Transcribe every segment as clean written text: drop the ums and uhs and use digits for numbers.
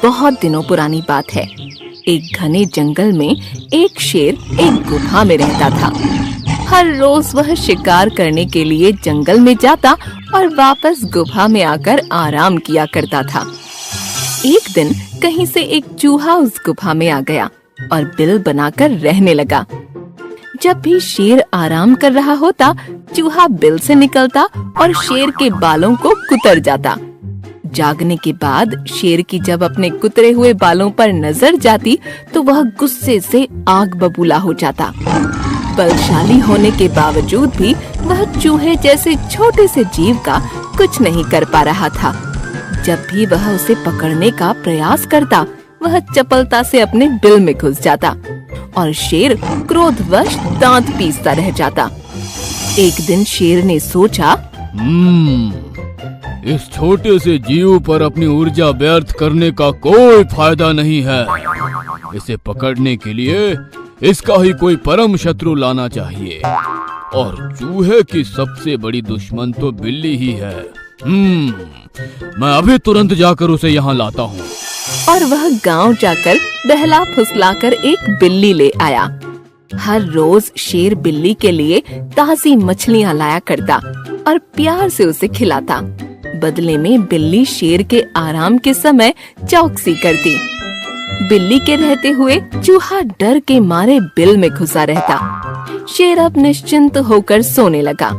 बहुत दिनों पुरानी बात है। एक घने जंगल में एक शेर एक गुफा में रहता था। हर रोज वह शिकार करने के लिए जंगल में जाता और वापस गुफा में आकर आराम किया करता था। एक दिन कहीं से एक चूहा उस गुफा में आ गया और बिल बनाकर रहने लगा। जब भी शेर आराम कर रहा होता, चूहा बिल से निकलता और शेर के बालों को कुतर जाता। जागने के बाद शेर की जब अपने कुतरे हुए बालों पर नजर जाती तो वह गुस्से से आग बबूला हो जाता। बलशाली होने के बावजूद भी वह चूहे जैसे छोटे से जीव का कुछ नहीं कर पा रहा था। जब भी वह उसे पकड़ने का प्रयास करता, वह चपलता से अपने बिल में घुस जाता और शेर क्रोधवश दांत पीसता रह जाता। एक दिन शेर ने सोचा, इस छोटे से जीव पर अपनी ऊर्जा व्यर्थ करने का कोई फायदा नहीं है। इसे पकड़ने के लिए इसका ही कोई परम शत्रु लाना चाहिए, और चूहे की सबसे बड़ी दुश्मन तो बिल्ली ही है। मैं अभी तुरंत जाकर उसे यहाँ लाता हूँ। और वह गांव जाकर बहला फुसलाकर एक बिल्ली ले आया। हर रोज शेर बिल्ली के लिए ताजी मछलियाँ लाया करता और प्यार से उसे खिलाता। बदले में बिल्ली शेर के आराम के समय चौकसी करती। बिल्ली के रहते हुए चूहा डर के मारे बिल में घुसा रहता। शेर अब निश्चिंत होकर सोने लगा।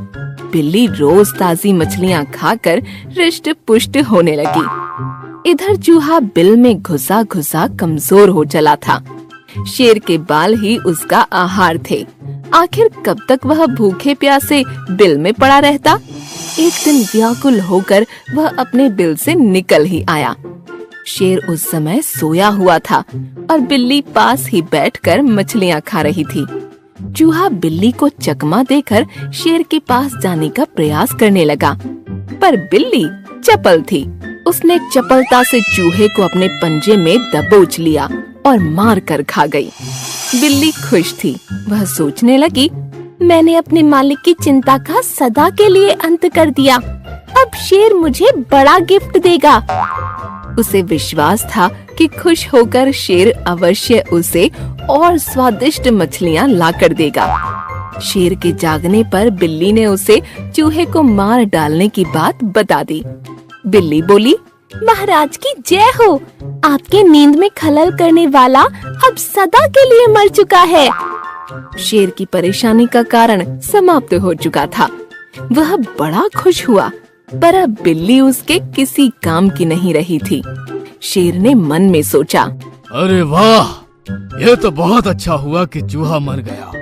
बिल्ली रोज ताजी मछलियाँ खाकर रिष्ट पुष्ट होने लगी। इधर चूहा बिल में घुसा घुसा कमजोर हो चला था। शेर के बाल ही उसका आहार थे। आखिर कब तक वह भूखे प्यासे बिल में पड़ा रहता? एक दिन व्याकुल होकर वह अपने बिल से निकल ही आया। शेर उस समय सोया हुआ था और बिल्ली पास ही बैठकर मछलियाँ खा रही थी। चूहा बिल्ली को चकमा देकर शेर के पास जाने का प्रयास करने लगा, पर बिल्ली चपल थी। उसने चपलता से चूहे को अपने पंजे में दबोच लिया और मार कर खा गई। बिल्ली खुश थी। वह सोचने लगी, मैंने अपने मालिक की चिंता का सदा के लिए अंत कर दिया। अब शेर मुझे बड़ा गिफ्ट देगा। उसे विश्वास था कि खुश होकर शेर अवश्य उसे और स्वादिष्ट मछलियाँ ला कर देगा। शेर के जागने पर बिल्ली ने उसे चूहे को मार डालने की बात बता दी। बिल्ली बोली, महाराज की जय हो। आपके नींद में खलल करने वाला अब सदा के लिए मर चुका है। शेर की परेशानी का कारण समाप्त हो चुका था। वह बड़ा खुश हुआ, पर अब बिल्ली उसके किसी काम की नहीं रही थी। शेर ने मन में सोचा, अरे वाह, ये तो बहुत अच्छा हुआ कि चूहा मर गया।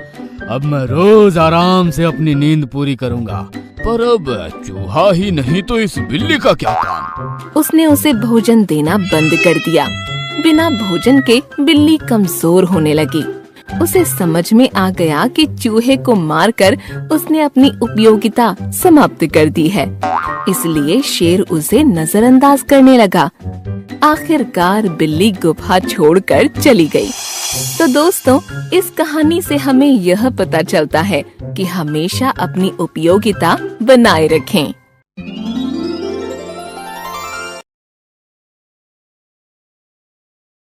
अब मैं रोज आराम से अपनी नींद पूरी करूंगा। पर अब चूहा ही नहीं तो इस बिल्ली का क्या काम? उसने उसे भोजन देना बंद कर दिया। बिना भोजन के बिल्ली कमजोर होने लगी। उसे समझ में आ गया कि चूहे को मारकर उसने अपनी उपयोगिता समाप्त कर दी है, इसलिए शेर उसे नजरअंदाज करने लगा। आखिरकार बिल्ली गुफा छोड़कर चली गई। तो दोस्तों, इस कहानी से हमें यह पता चलता है कि हमेशा अपनी उपयोगिता बनाए रखें।